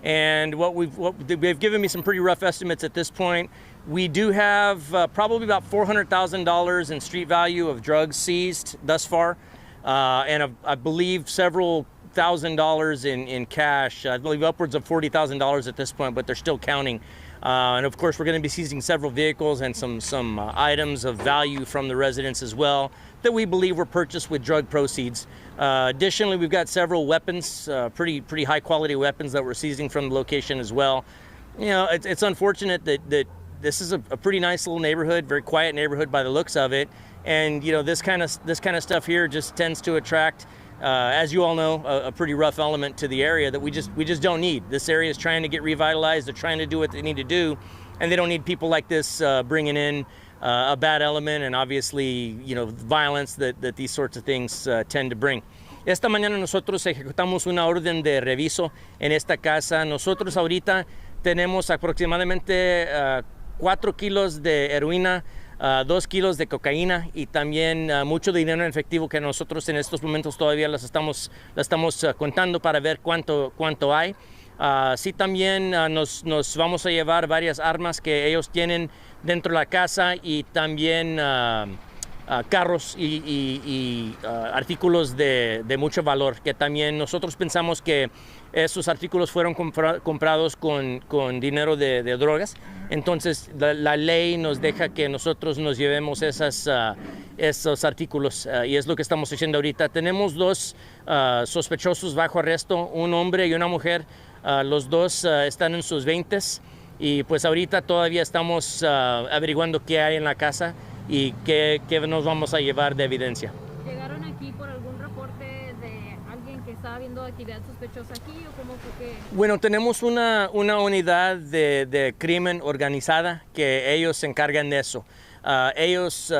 And they've given me some pretty rough estimates at this point. We do have probably about $400,000 in street value of drugs seized thus far, and I believe several $1,000 in cash. I believe upwards of $40,000 at this point, but they're still counting. And of course, we're going to be seizing several vehicles and some items of value from the residents as well that we believe were purchased with drug proceeds. Additionally, we've got several weapons, pretty high quality weapons that we're seizing from the location as well. You know, it's unfortunate that this is a pretty nice little neighborhood, very quiet neighborhood by the looks of it, and you know this kind of stuff here just tends to attract, as you all know, a pretty rough element to the area that we just don't need. This area is trying to get revitalized. They're trying to do what they need to do, and they don't need people like this bringing in a bad element and obviously, you know, violence that these sorts of things tend to bring. Esta mañana nosotros ejecutamos una orden de reviso en esta casa. Nosotros ahorita tenemos aproximadamente 4 kilos de heroína, 2 kilos de cocaína y también mucho dinero en efectivo que nosotros en estos momentos todavía la estamos contando para ver cuánto hay. Sí, también nos vamos a llevar varias armas que ellos tienen dentro de la casa y también carros y artículos de mucho valor, que también nosotros pensamos que esos artículos fueron comprados con dinero de drogas. Entonces la ley nos deja que nosotros nos llevemos esos artículos y es lo que estamos haciendo ahorita. Tenemos 2 sospechosos bajo arresto, un hombre y una mujer. Los dos están en sus 20s y pues ahorita todavía estamos averiguando qué hay en la casa y qué nos vamos a llevar de evidencia. ¿Llegaron aquí por algún reporte de alguien que estaba viendo actividad sospechosa aquí o cómo fue que...? Bueno, tenemos una unidad de crimen organizada que ellos se encargan de eso. Ellos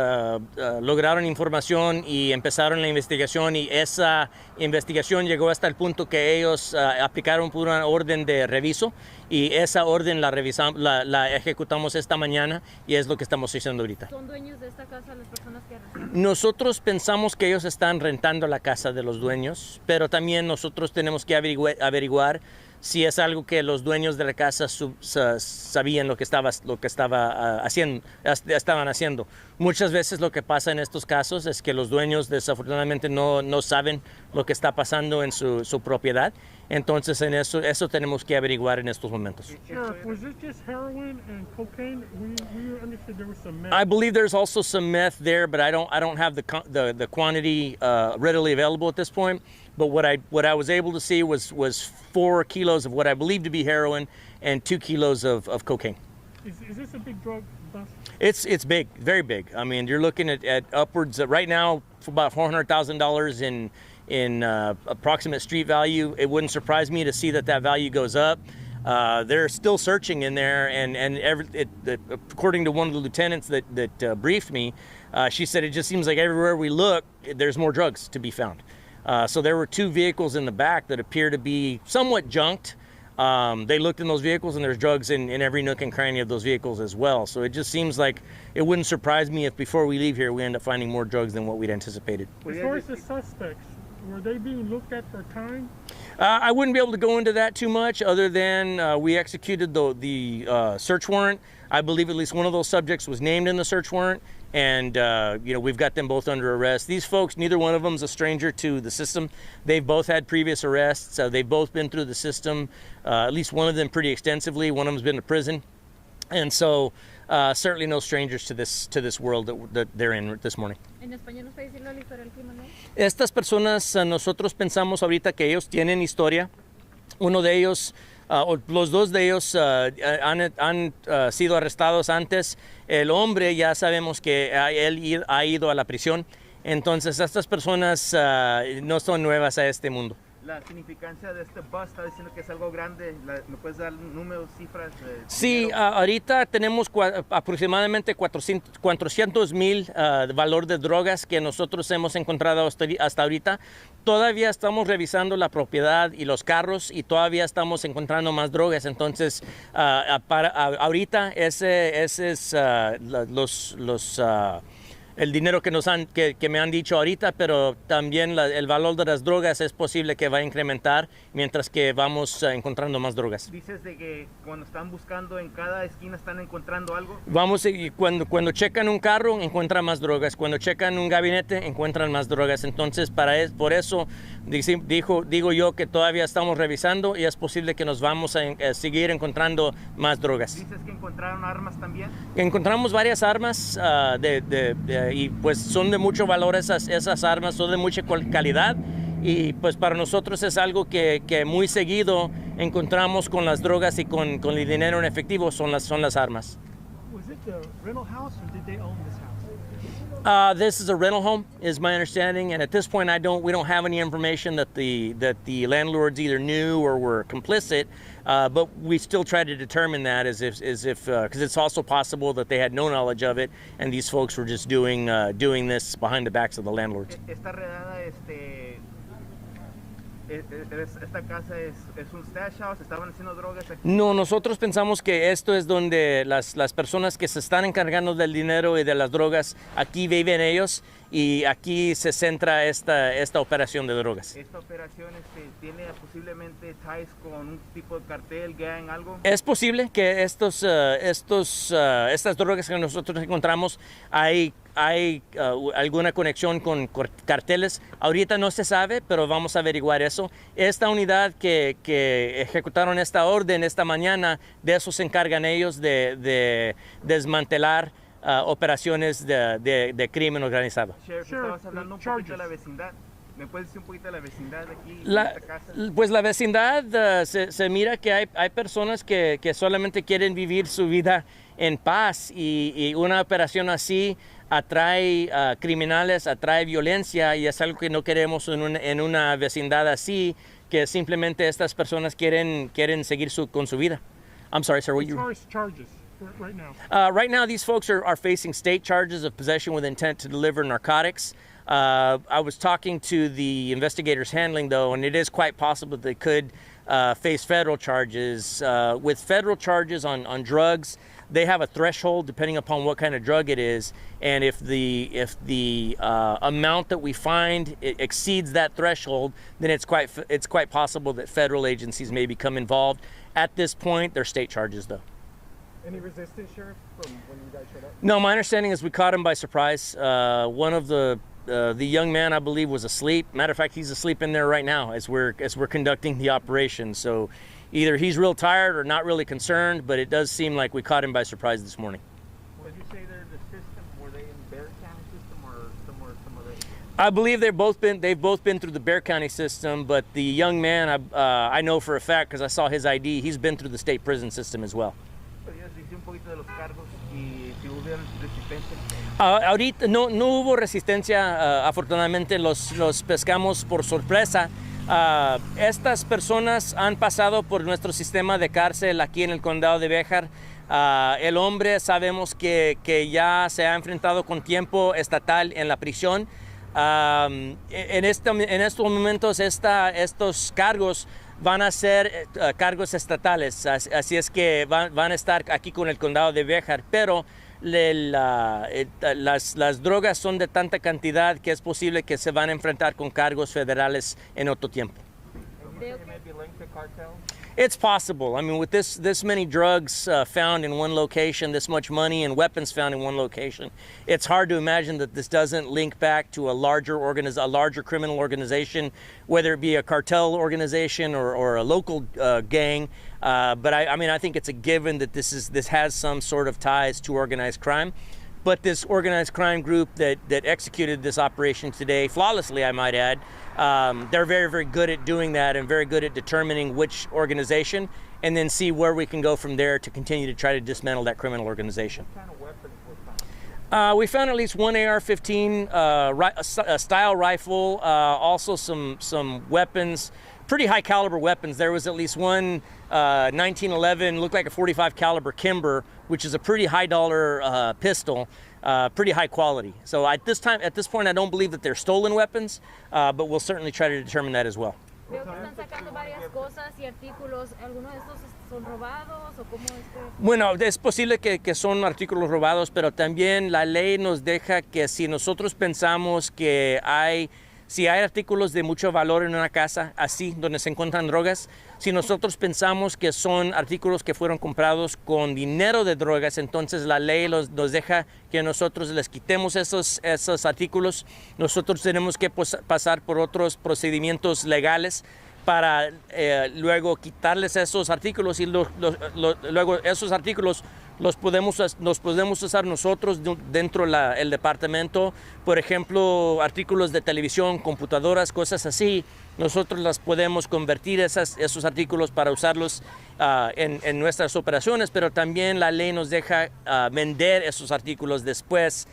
lograron información y empezaron la investigación y esa investigación llegó hasta el punto que ellos aplicaron por una orden de reviso y esa orden la ejecutamos esta mañana y es lo que estamos haciendo ahorita. ¿Son dueños de esta casa las personas que arrestaron? Nosotros pensamos que ellos están rentando la casa de los dueños, pero también nosotros tenemos que averiguar si es algo que los dueños de la casa sabían lo que estaban haciendo. Muchas veces lo que pasa en estos casos es que los dueños desafortunadamente no saben lo que está pasando en su propiedad. Entonces en eso tenemos que averiguar en estos momentos. Sheriff, was it just heroin and cocaine? We understood there was some meth. I believe there's also some meth there, but I don't have the quantity readily available at this point. But what I was able to see was 4 kilos of what I believe to be heroin and 2 kilos of cocaine. Is this a big drug bust? It's big, very big. I mean, you're looking at upwards right now for about $400,000 in approximate street value. It wouldn't surprise me to see that value goes up. They're still searching in there, and according to one of the lieutenants that briefed me, she said it just seems like everywhere we look, there's more drugs to be found. So there were 2 vehicles in the back that appear to be somewhat junked. They looked in those vehicles and there's drugs in every nook and cranny of those vehicles as well. So it just seems like it wouldn't surprise me if before we leave here we end up finding more drugs than what we'd anticipated. As far as the suspects, were they being looked at for time? I wouldn't be able to go into that too much other than we executed the search warrant. I believe at least one of those subjects was named in the search warrant, and we've got them both under arrest. These folks, neither one of them is a stranger to the system. They've both had previous arrests. They've both been through the system, at least one of them pretty extensively. One of them's been to prison, and so certainly no strangers to this world that they're in this morning. ¿En español nos puede decir la historia del crimen? Estas personas, nosotros pensamos ahorita que ellos tienen historia. Uno de ellos, los 2 de ellos han sido arrestados antes. El hombre ya sabemos que él ha ido a la prisión. Entonces estas personas no son nuevas a este mundo. La significancia de este bus está diciendo que es algo grande. ¿Me puedes dar números, cifras? Sí, ahorita tenemos aproximadamente 400,000 valor de drogas que nosotros hemos encontrado hasta ahorita. Todavía estamos revisando la propiedad y los carros y todavía estamos encontrando más drogas. Entonces, ahorita ese es el dinero que que me han dicho ahorita, pero también el valor de las drogas es posible que va a incrementar mientras que vamos encontrando más drogas. Dices de que cuando están buscando en cada esquina están encontrando algo. Vamos y cuando checan un carro encuentran más drogas, cuando checan un gabinete encuentran más drogas. Entonces por eso digo yo que todavía estamos revisando y es posible que nos vamos a seguir encontrando más drogas. Dices que encontraron armas también. Encontramos varias armas y pues son de mucho valor esas armas, son de mucha calidad y pues para nosotros es algo que muy seguido encontramos con las drogas y con el dinero en efectivo son las armas. Was it the rental house or did they own this house? This is a rental home, is my understanding, and at this point, we don't have any information that the landlords either knew or were complicit, but we still try to determine that as if because it's also possible that they had no knowledge of it, and these folks were just doing this behind the backs of the landlords. Esta redada, esta casa es un stash house, estaban haciendo drogas aquí. No, nosotros pensamos que esto es donde las personas que se están encargando del dinero y de las drogas, aquí viven ellos y aquí se centra esta operación de drogas. ¿Esta operación tiene posiblemente ties con un tipo de cartel, gang, algo? Es posible que estas drogas que nosotros encontramos hay alguna conexión con carteles. Ahorita no se sabe, pero vamos a averiguar eso. Esta unidad que ejecutaron esta orden esta mañana, de eso se encargan ellos de desmantelar operaciones de crimen organizado. Sheriff, estabas hablando un poquito de la vecindad. ¿Me puedes decir un poquito de la vecindad de aquí, de esta casa? Pues la vecindad se mira que hay personas que solamente quieren vivir su vida en paz y una operación así atrae criminales, atrae violencia y es algo que no queremos en una vecindad así, que simplemente estas personas quieren seguir con su vida. I'm sorry, sir. As far as charges right now. Right now, these folks are facing state charges of possession with intent to deliver narcotics. I was talking to the investigators handling, though, and it is quite possible that they could face federal charges. With federal charges on drugs, they have a threshold depending upon what kind of drug it is, and if the amount that we find exceeds that threshold, then it's quite possible that federal agencies may become involved. At this point, they're state charges, though. Any resistance, Sheriff, from when you guys showed up? No, my understanding is we caught him by surprise. One of the young man, I believe, was asleep. Matter of fact, he's asleep in there right now as we're conducting the operation. So either he's real tired or not really concerned, but it does seem like we caught him by surprise this morning. When you say they're the system, were they in Bexar County system or some other? I believe they've both been through the Bexar County system, but the young man, I know for a fact because I saw his ID, he's been through the state prison system as well. ¿Podrías decir un poquito de los cargos y si hubieran resistencia? Ahorita no hubo resistencia, afortunadamente los pescamos por sorpresa. Estas personas han pasado por nuestro sistema de cárcel aquí en el condado de Bexar. El hombre sabemos que ya se ha enfrentado con tiempo estatal en la prisión. En estos momentos estos cargos van a ser cargos estatales, así es que van a estar aquí con el condado de Bexar, pero las drogas son de tanta cantidad que es posible que se van a enfrentar con cargos federales en otro tiempo. It's possible. I mean, with this many drugs found in one location, this much money and weapons found in one location, it's hard to imagine that this doesn't link back to a larger criminal organization, whether it be a cartel organization or a local gang. But I think it's a given that this has some sort of ties to organized crime. But this organized crime group that executed this operation today, flawlessly, I might add, they're very, very good at doing that and very good at determining which organization and then see where we can go from there to continue to try to dismantle that criminal organization. What kind of weapons were found? We found at least one AR-15 style rifle, also some weapons, pretty high caliber weapons. There was at least one 1911, looked like a 45 caliber Kimber, which is a pretty high dollar pistol, pretty high quality. So at this point, I don't believe that they're stolen weapons, but we'll certainly try to determine that as well. Veo que están sacando varias cosas y artículos. ¿Algunos de estos son robados o cómo es que...? Bueno, es posible que son artículos robados, pero también la ley nos deja que si nosotros pensamos que si hay artículos de mucho valor en una casa, así, donde se encuentran drogas, si nosotros pensamos que son artículos que fueron comprados con dinero de drogas, entonces la ley nos deja que nosotros les quitemos esos artículos. Nosotros tenemos que pasar por otros procedimientos legales para luego quitarles esos artículos y luego esos artículos los podemos usar nosotros dentro del departamento. Por ejemplo, artículos de televisión, computadoras, cosas así. Nosotros las podemos convertir esos artículos para usarlos en nuestras operaciones, pero también la ley nos deja vender esos artículos después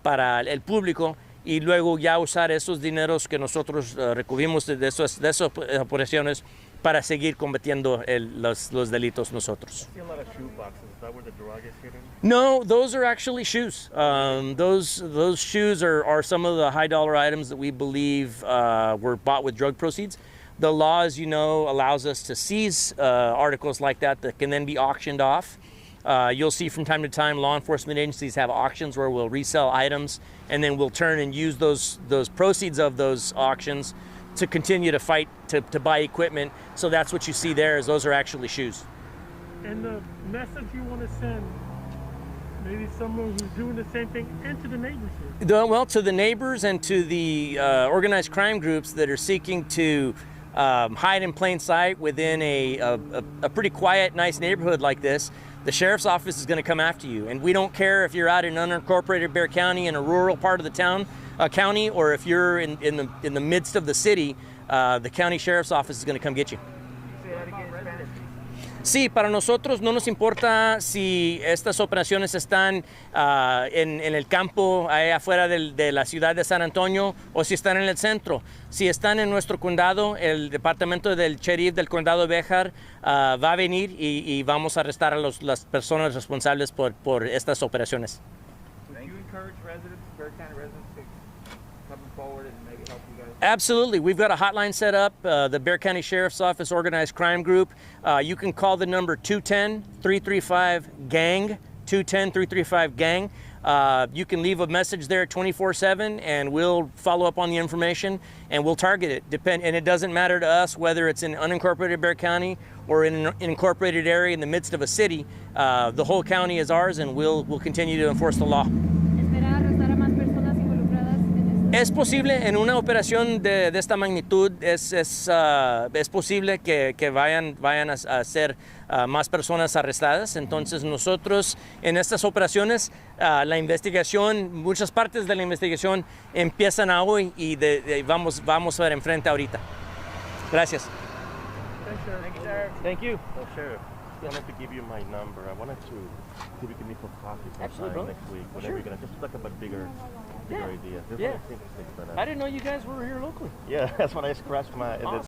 para el público y luego ya usar esos dineros que nosotros recibimos de esas operaciones para seguir combatiendo los delitos nosotros. I see a lot of shoe boxes. Is that where the drug is hidden? No, those are actually shoes. Those shoes are some of the high dollar items that we believe were bought with drug proceeds. The law, as you know, allows us to seize articles like that can then be auctioned off. You'll see from time to time law enforcement agencies have auctions where we'll resell items and then we'll turn and use those proceeds of those auctions to continue to fight to buy equipment. So that's what you see there, is those are actually shoes. And the message you want to send, maybe someone who's doing the same thing, and to the neighbors here. Well, to the neighbors and to the organized crime groups that are seeking to hide in plain sight within a pretty quiet, nice neighborhood like this, the sheriff's office is going to come after you. And we don't care if you're out in unincorporated Bexar County in a rural part of the county, or if you're in the midst of the city, the county sheriff's office is going to come get you. Say that again in Spanish, please. Sí, para nosotros no nos importa si estas operaciones están en el campo, ahí afuera de la ciudad de San Antonio, o si están en el centro. Si están en nuestro condado, el departamento del sheriff del condado de Bexar va a venir y vamos a arrestar a las personas responsables por estas operaciones. Would you encourage residents, Bexar County residents, to come forward and maybe help you guys? Absolutely. We've got a hotline set up, the Bexar County Sheriff's Office Organized Crime Group. You can call the number 210-335-GANG, 210-335-GANG. You can leave a message there 24/7 and we'll follow up on the information and we'll target it. And it doesn't matter to us whether it's in unincorporated Bexar County or in an incorporated area in the midst of a city. The whole county is ours and we'll continue to enforce the law. ¿Espera arrestar a más personas involucradas en esto? Es posible, en una operación de esta magnitud, es posible que vayan a ser más personas arrestadas. Entonces nosotros en estas operaciones, la investigación, muchas partes de la investigación empiezan hoy y vamos a ver enfrente ahorita. Gracias. Thank you, sir. Thank you. Oh, Sheriff, I wanted to give you my number. I wanted to see if we can meet for coffee Absolutely, sometime brother. next week. Whenever Sure. you're gonna just talk about bigger Yeah. ideas. There's Yeah. one thing to think about. I didn't know you guys were here locally. Yeah, that's when I scratched my.